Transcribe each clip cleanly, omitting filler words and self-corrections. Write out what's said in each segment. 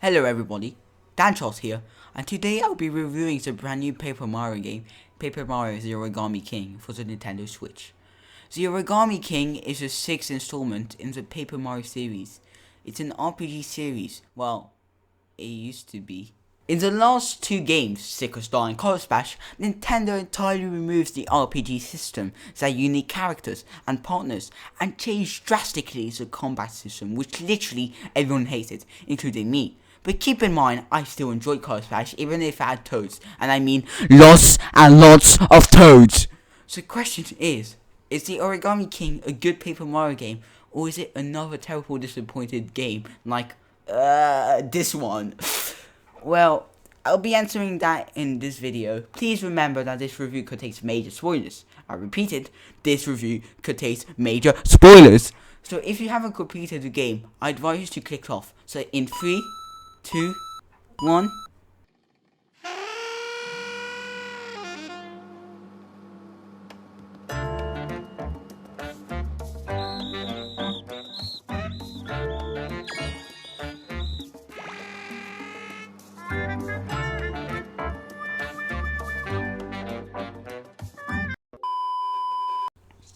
Hello everybody, Dan Charles here, and today I'll be reviewing the brand new Paper Mario game, Paper Mario The Origami King for the Nintendo Switch. The Origami King is the 6th installment in the Paper Mario series. It's an RPG series, well, it used to be. In the last two games, Sticker Star and Color Splash, Nintendo entirely removes the RPG system, their unique characters and partners, and changed drastically the combat system, which literally everyone hated, including me. But keep in mind, I still enjoyed Color Splash even if it had toads, and I mean lots and lots of toads. So the question is the Origami King a good Paper Mario game, or is it another terrible disappointed game like this one? Well, I'll be answering that in this video. Please remember that this review contains major spoilers. I repeat it, this review contains major spoilers. So if you haven't completed the game, I advise you to click off. So in 3, 2, 1.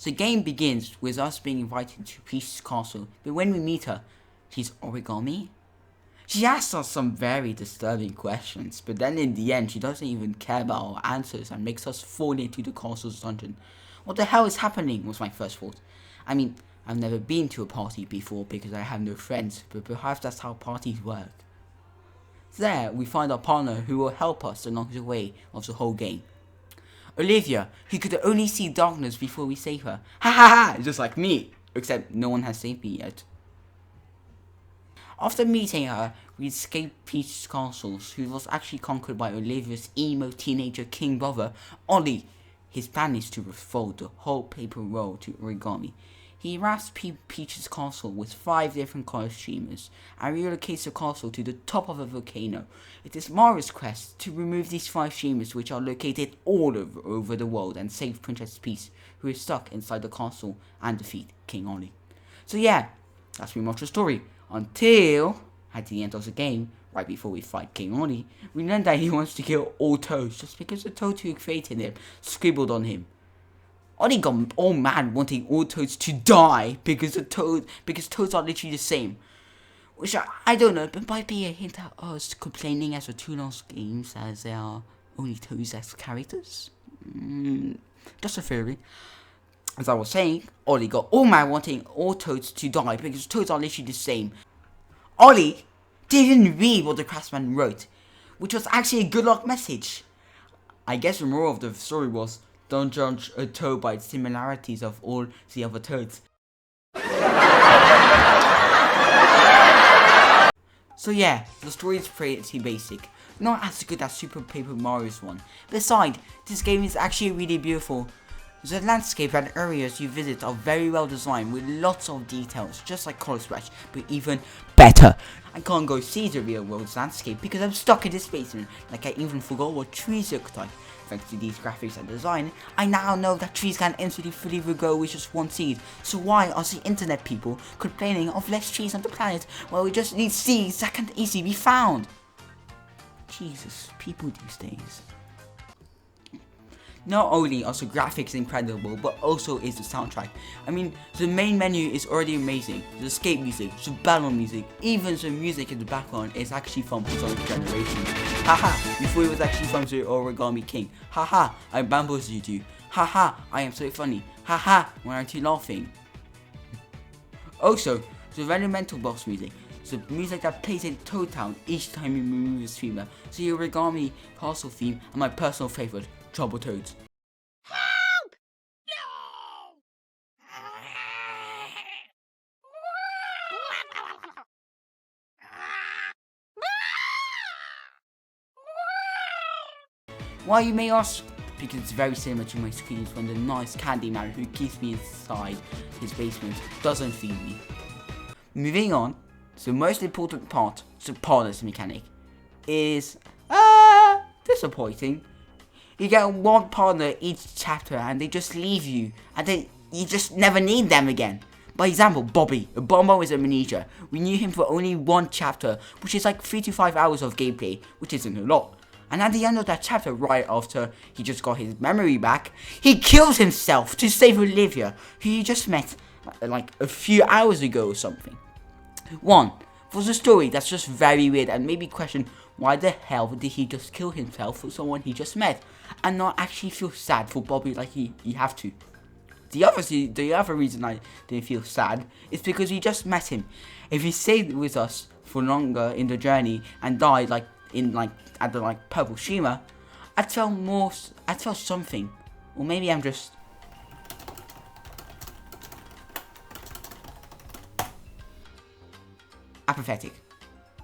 The game begins with us being invited to Peach's castle, but when we meet her, she's origami? She asks us some very disturbing questions, but then in the end she doesn't even care about our answers and makes us fall into the castle's dungeon. What the hell is happening was my first thought. I mean, I've never been to a party before because I have no friends, but perhaps that's how parties work. There, we find our partner who will help us along the way of the whole game. Olivia, who could only see darkness before we save her. Ha ha ha! Just like me. Except no one has saved me yet. After meeting her, we escape Peach's castle, who was actually conquered by Olivia's emo teenager king brother, Ollie. His plan is to refold the whole paper roll to origami. He wraps Peach's castle with 5 different color streamers and relocates the castle to the top of a volcano. It is Mario's quest to remove these 5 streamers, which are located all over the world, and save Princess Peach, who is stuck inside the castle, and defeat King Ollie. So yeah, that's pretty much the story. Until, at the end of the game, right before we fight King Ollie, we learn that he wants to kill all toads just because the toad who created him scribbled on him. Ollie got all mad wanting all toads to die because toads are literally the same. Which I don't know, but might be a hint at us complaining as the 2 last games as there are only toads as characters. Just a theory. As I was saying, Ollie got all mad wanting all toads to die because toads are literally the same. Ollie didn't read what the craftsman wrote, which was actually a good luck message. I guess the moral of the story was, don't judge a toad by its similarities of all the other toads. So yeah, the story is pretty basic. Not as good as Super Paper Mario's one. Besides, this game is actually really beautiful. The landscape and areas you visit are very well designed with lots of details, just like Color Splash, but even better. I can't go see the real world's landscape because I'm stuck in this basement, like I even forgot what trees look like. Thanks to these graphics and design, I now know that trees can instantly fully regrow with just 1 seed. So why are the internet people complaining of less trees on the planet while we just need seeds that can easily be found? Jesus, people these days. Not only are the graphics incredible, but also is the soundtrack. I mean, the main menu is already amazing. The escape music, the battle music, even the music in the background is actually from Sonic Generation. Haha, before it was actually from the Origami King. Haha, I bamboozled you. Haha, I am so funny. Haha, why aren't you laughing? Also, the elemental boss music. The music that plays in Toad Town each time you remove a streamer. The Origami Castle theme, and my personal favorite, Trouble Toads. Help! No! Why, you may ask? Because it's very similar to my screens when the nice candy man who keeps me inside his basement doesn't feed me. Moving on, the most important part, the partners mechanic, is disappointing. You get 1 partner each chapter and they just leave you, and then you just never need them again. By example, Bobby, a bomber with amnesia. We knew him for only one chapter, which is like 3 to 5 hours of gameplay, which isn't a lot. And at the end of that chapter, right after he just got his memory back, he kills himself to save Olivia, who he just met like a few hours ago or something. 1. Was a story that's just very weird and made me question why the hell did he just kill himself for someone he just met and not actually feel sad for Bobby like he have to. The other reason I didn't feel sad is because we just met him. If he stayed with us for longer in the journey and died at the purple streamer, I'd felt something. Or maybe I'm just apathetic.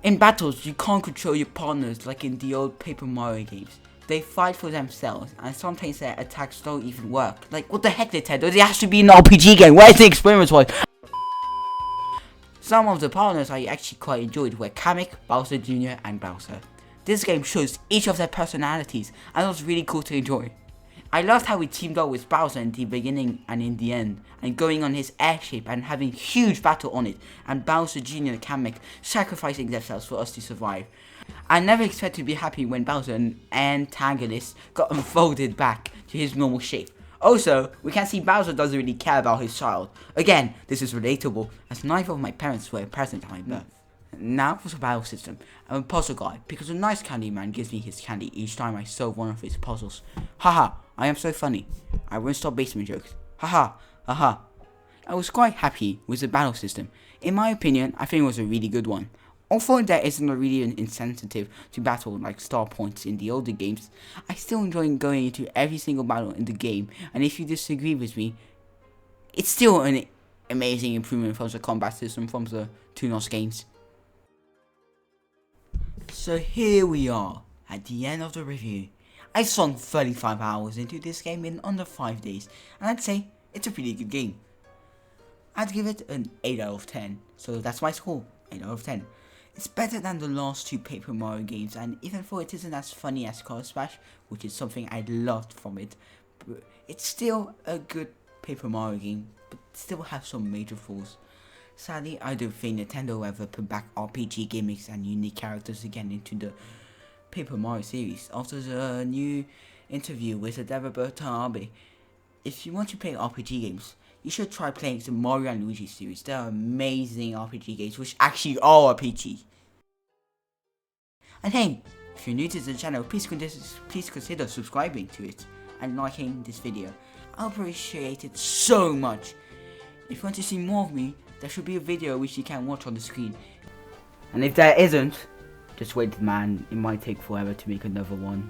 In battles, you can't control your partners like in the old Paper Mario games. They fight for themselves, and sometimes their attacks don't even work. Like, what the heck, Nintendo? It has to be an RPG game. Where's the experience was? Some of the partners I actually quite enjoyed were Kamek, Bowser Jr. and Bowser. This game shows each of their personalities, and it was really cool to enjoy. I loved how we teamed up with Bowser in the beginning and in the end, and going on his airship and having huge battle on it, and Bowser Jr. and Kamek sacrificing themselves for us to survive. I never expected to be happy when Bowser, an antagonist, got unfolded back to his normal shape. Also, we can see Bowser doesn't really care about his child. Again, this is relatable, as neither of my parents were present at my birth. Now for the battle system. I'm a puzzle guy, because a nice candy man gives me his candy each time I solve one of his puzzles. Haha, I am so funny. I won't stop basement jokes. Haha, haha. I was quite happy with the battle system. In my opinion, I think it was a really good one. Although there isn't really an incentive to battle like star points in the older games, I still enjoy going into every single battle in the game, and if you disagree with me, it's still an amazing improvement from the combat system from the two lost games. So here we are, at the end of the review. I sunk 35 hours into this game in under 5 days, and I'd say it's a pretty good game. I'd give it an 8 out of 10, so that's my score, 8 out of 10. It's better than the last two Paper Mario games, and even though it isn't as funny as REUPLOAD, which is something I loved from it, but it's still a good Paper Mario game, but still has some major flaws. Sadly, I don't think Nintendo will ever put back RPG gimmicks and unique characters again into the Paper Mario series after the new interview with the developer Tanabe. If you want to play RPG games, you should try playing the Mario and Luigi series. They are amazing RPG games which actually are RPG. And hey, if you're new to the channel, please consider subscribing to it and liking this video. I appreciate it so much. If you want to see more of me, there should be a video which you can watch on the screen. And if there isn't, just wait man, it might take forever to make another one.